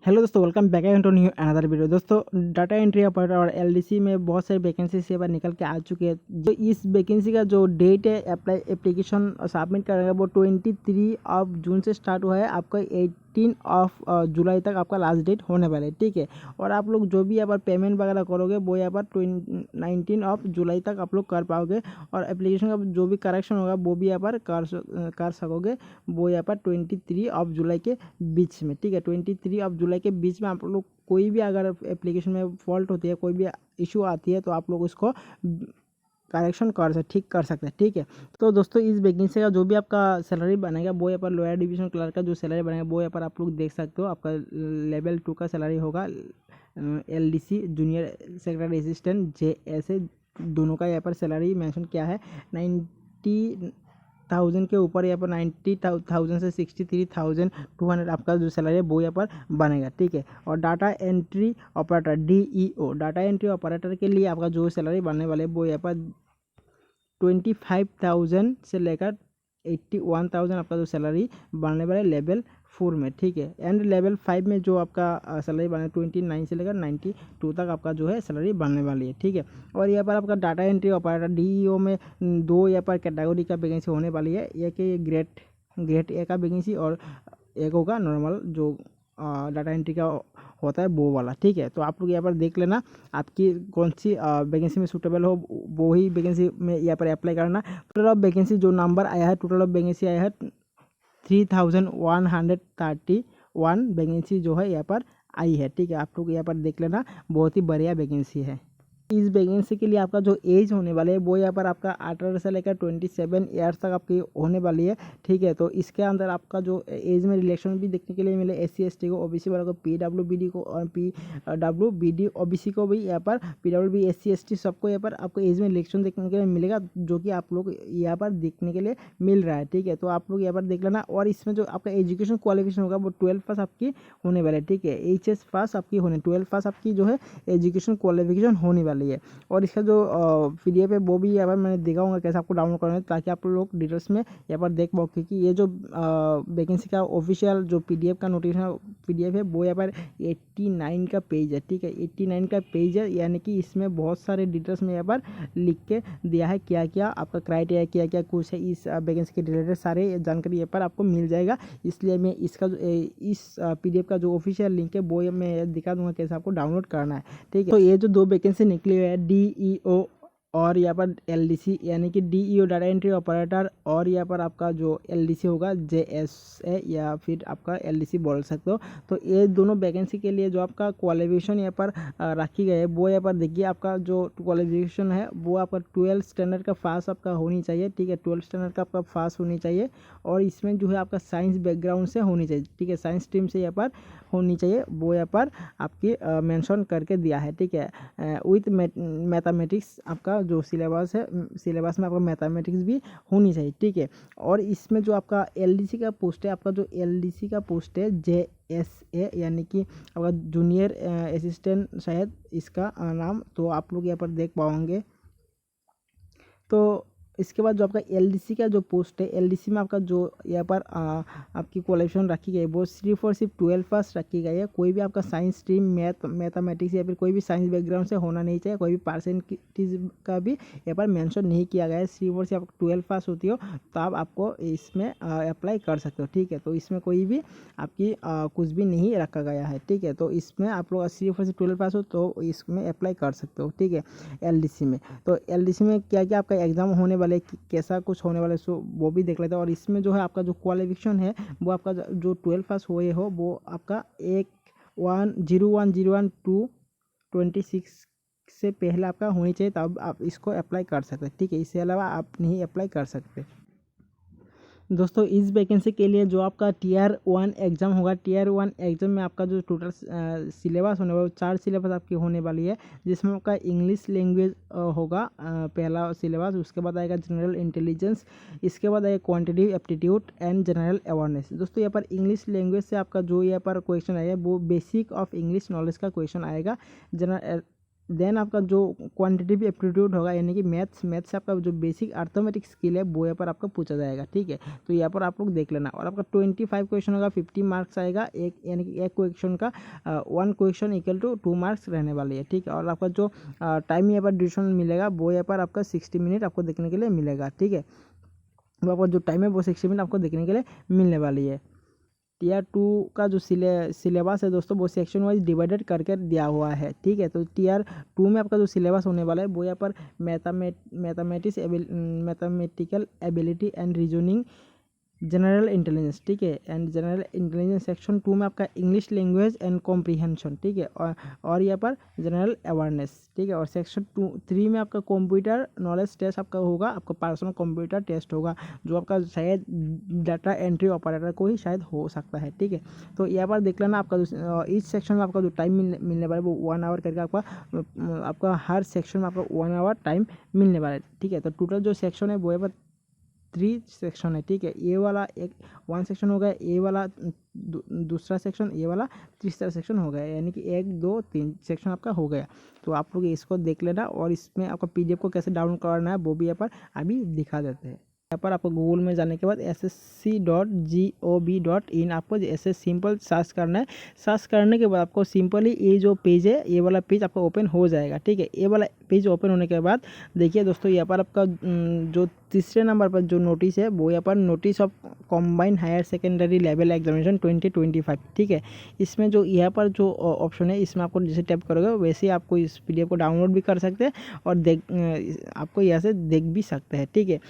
Hello दोस्तों, welcome back to new another video. दोस्तों, data entry operator और LDC में बहुत सारी वैकेंसी से बार निकल के आ चुकी है। जो इस वैकेंसी का जो डेट है एप्लीकेशन सबमिट करेगा वो 23 ऑफ जून से स्टार्ट हुआ है। आपका 18 ऑफ जुलाई तक आपका लास्ट डेट होने वाला है, ठीक है। और आप लोग जो भी यहाँ पर पेमेंट वगैरह करोगे वो यहाँ पर 19 ऑफ जुलाई तक आप लोग कर पाओगे। और एप्लीकेशन का जो भी करेक्शन होगा वो भी यहाँ पर कर सकोगे, वो यहाँ पर 23 ऑफ जुलाई के बीच में, ठीक है। 23 ऑफ जुलाई के बीच में आप लोग कोई भी अगर एप्लीकेशन में फॉल्ट होती है, कोई भी इशू आती है तो आप लोग उसको करेक्शन ठीक कर सकते हैं, ठीक है। तो दोस्तों, इस वैकेंसी का जो भी आपका सैलरी बनेगा वो यहाँ पर लोअर डिवीजन क्लर्क का जो सैलरी बनेगा वो यहाँ पर आप लोग देख सकते हो। आपका लेवल 2 का सैलरी होगा। LDC junior secretary assistant JSA दोनों का यहाँ पर सैलरी मेंशन किया है। 90,000 के ऊपर यहाँ पर 90,000 से 63,200 आपका जो सैलरी है वो यहाँ पर बनेगा, ठीक है। और data entry operator DEO data entry operator के लिए आपका जो सैलरी बनने वाले वो यहाँ पर 25,000 से लेकर 81,000 आपका जो सैलरी बनने वाला है लेवल 4 में, ठीक है। एंड लेवल 5 में जो आपका सैलरी बने 29 से लेकर 92 तक आपका जो है सैलरी बनने वाली है, ठीक है। और यहाँ पर आपका डाटा एंट्री ऑपरेटर DEO में दो यहाँ पर कैटेगरी का वैकेंसी होने वाली है। एक ग्रेड A का वैकेंसी और एक होगा नॉर्मल जो डाटा एंट्री का होता है वो वाला, ठीक है। तो आप लोग यहाँ पर देख लेना आपकी कौन सी वैकेंसी में सूटेबल हो, वो ही वैकेंसी में यहाँ पर अप्लाई करना। टोटल ऑफ वैकेंसी जो नंबर आया है, टोटल ऑफ वैकेंसी आया है 3,131 वैकेंसी जो है यहाँ पर आई है, ठीक है। आप लोग यहाँ पर देख लेना, बहुत ही बढ़िया वैकेंसी है। इस वैकेंसी के लिए आपका जो एज होने वाले है वो यहाँ पर आपका 18 से लेकर 27 ईयर्स तक आपकी होने वाली है, ठीक है। तो इसके अंदर आपका जो एज में रिलेक्शन भी देखने के लिए मिले SC ST को, OBC वालों को, PWBD को और PWBD OBC को भी यहाँ पर PWB SC ST सबको यहाँ पर आपको एज में रिलेक्शन देखने के लिए मिलेगा, जो कि आप लोग यहाँ पर देखने के लिए मिल रहा है, ठीक है। तो आप लोग यहाँ पर देख लेना। और इसमें जो आपका एजुकेशन क्वालिफिकेशन होगा वो 12 पास आपकी होने वाले, ठीक है। HS पास आपकी होने 12 पास आपकी जो है एजुकेशन क्वालिफिकेशन होने वाली है। और इसका जो PDF है वो भी यहाँ पर मैंने देखा होगा कैसे आपको डाउनलोड करना है, ताकि आप लोग डिटेल्स में यहाँ पर देख पाओ। क्योंकि ये जो वैकेंसी का ऑफिशियल जो PDF का नोटिफिकेशन PDF है वो यहाँ पर 89 का पेज है, ठीक है। 89 का पेज है, यानी कि इसमें बहुत सारे डिटेल्स में यहाँ पर लिख के दिया है क्या क्या आपका क्राइटेरिया, क्या क्या कुछ है। इस वैकेंसी के रिलेटेड सारे जानकारी यहाँ पर आपको मिल जाएगा। इसलिए मैं इसका इस PDF का जो ऑफिशियल लिंक है वो मैं दिखा दूंगा कैसे आपको डाउनलोड करना है, ठीक है। तो ये जो दो वैकेंसी निकली हुई है DEO और यहाँ पर LDC, यानी कि DEO डाटा एंट्री ऑपरेटर और यहाँ पर आपका जो LDC होगा JSA या फिर आपका LDC बोल सकते हो। तो ये दोनों वैकेंसी के लिए जो आपका क्वालिफिकेशन यहाँ पर रखी गई है वो यहाँ पर देखिए। आपका जो क्वालिफिकेशन है वो आपका 12 स्टैंडर्ड का पास आपका होनी चाहिए, ठीक है। 12 स्टैंडर्ड का आपका पास होनी चाहिए। और इसमें जो है आपका साइंस बैकग्राउंड से होनी चाहिए, ठीक है। साइंस स्ट्रीम से यहाँ पर होनी चाहिए, वो यहाँ पर आपकी मेंशन करके दिया है, ठीक है। विथ मैथमेटिक्स आपका जो सिलेबस है, सिलेबस में आपका मैथमेटिक्स भी होनी चाहिए, ठीक है। और इसमें जो आपका LDC का पोस्ट है, आपका जो LDC का पोस्ट है JSA, यानी कि आपका जूनियर असिस्टेंट शायद इसका नाम, तो आप लोग यहाँ पर देख पाओगे। तो इसके बाद जो आपका LDC का जो पोस्ट है, LDC में आपका जो यहाँ पर आपकी क्वालिफिकेशन रखी गई है वो सिर्फ और सिर्फ 12 पास रखी गई है। कोई भी आपका साइंस स्ट्रीम मैथमेटिक्स या फिर कोई भी साइंस बैकग्राउंड से होना नहीं चाहिए। कोई भी परसेंटेज का भी यहाँ पर मेंशन नहीं किया गया है। सिर्फ और सिर्फ आप 12 पास होती हो तो आपको इसमें अप्लाई कर सकते हो, ठीक है। तो इसमें कोई भी आपकी कुछ भी नहीं रखा गया है, ठीक है। तो इसमें आप लोग सिर्फ और सिर्फ 12 पास हो तो इसमें अप्लाई कर सकते हो, ठीक है। LDC में तो LDC में क्या क्या आपका एग्जाम होने वाले, कैसा कुछ होने वाला है, सो वो भी देख लेते हैं। और इसमें जो है आपका जो क्वालिफिकेशन है वो आपका जो 12 पास हुए हो वो आपका 10101/2/26 से पहले आपका होनी चाहिए, तब आप इसको अप्लाई कर सकते हैं, ठीक है। इसके अलावा आप नहीं अप्लाई कर सकते। दोस्तों, इस वैकेंसी के लिए जो आपका Tier 1 एग्ज़ाम होगा, Tier 1 एग्ज़ाम में आपका जो टोटल सिलेबस होने वाला 4 सिलेबस आपकी होने वाली है, जिसमें आपका इंग्लिश लैंग्वेज होगा पहला सिलेबस। उसके बाद आएगा जनरल इंटेलिजेंस, इसके बाद आएगा quantitative aptitude and general awareness. दोस्तों, यहाँ पर इंग्लिश लैंग्वेज से आपका जो यहाँ पर क्वेश्चन आएगा वो बेसिक ऑफ इंग्लिश नॉलेज का क्वेश्चन आएगा। देन आपका जो क्वांटिटेटिव एप्टीट्यूड होगा यानी कि मैथ्स से आपका जो बेसिक अर्थमेटिक स्किल है वो यहाँ पर आपका पूछा जाएगा, ठीक है। तो यहाँ पर आप लोग देख लेना। और आपका 25 क्वेश्चन होगा, 50 मार्क्स आएगा एक, यानी कि एक क्वेश्चन का 1 क्वेश्चन इक्वल टू 2 मार्क्स रहने वाली है, ठीक है। और आपका जो टाइम यहाँ पर ड्यूरेशन मिलेगा वो यहाँ पर आपका 60 मिनट आपको देखने के लिए मिलेगा, ठीक है। वो आपका जो टाइम है वो 60 मिनट आपको देखने के लिए मिलने वाली है। टीयर 2 का जो सिलेबस है दोस्तों वो सेक्शन वाइज डिवाइडेड करके दिया हुआ है, ठीक है। तो टीयर 2 में आपका जो सिलेबस होने वाला है वो यहाँ पर mathematical ability and reasoning, general intelligence, ठीक है। एंड जनरल इंटेलिजेंस सेक्शन 2 में आपका इंग्लिश लैंग्वेज एंड कॉम्प्रीहेंशन, ठीक है। और यहाँ पर जनरल अवेयरनेस, ठीक है। और सेक्शन 3 में आपका कंप्यूटर नॉलेज टेस्ट आपका होगा, आपका पर्सनल कंप्यूटर टेस्ट होगा, जो आपका शायद डाटा एंट्री ऑपरेटर को ही शायद हो सकता है, ठीक है। तो यहाँ पर देख लेना आपका इस सेक्शन में आपका जो टाइम मिलने वाला है वो 1 आवर करके आपका हर सेक्शन में आपका 1 आवर टाइम मिलने वाला है, ठीक है। तो टोटल जो सेक्शन है वो यहाँ पर 3 सेक्शन है, ठीक है। ए वाला एक 1 सेक्शन हो गया, ए वाला दूसरा सेक्शन, ए वाला तीसरा सेक्शन हो गया, यानी कि 1 2 3 सेक्शन आपका हो गया। तो आप लोग इसको देख लेना। और इसमें आपका PDF को कैसे डाउनलोड करना है वो भी यहाँ पर अभी दिखा देते हैं। यहाँ पर आपको गूगल में जाने के बाद ssc.gov.in आपको ऐसे सिंपल सर्च करना है। सर्च करने के बाद आपको सिंपली ये जो पेज है ये वाला पेज आपका ओपन हो जाएगा, ठीक है। ये वाला पेज ओपन होने के बाद देखिए दोस्तों, यहाँ पर आपका जो तीसरे नंबर पर जो नोटिस है वो यहाँ पर notice of combined higher secondary level examination 2025, ठीक है। इसमें जो यहाँ पर जो ऑप्शन है इसमें आपको जैसे टैप करोगे वैसे आपको इस PDF को डाउनलोड भी कर सकते हैं और आपको यहाँ से देख भी सकते हैं, ठीक है।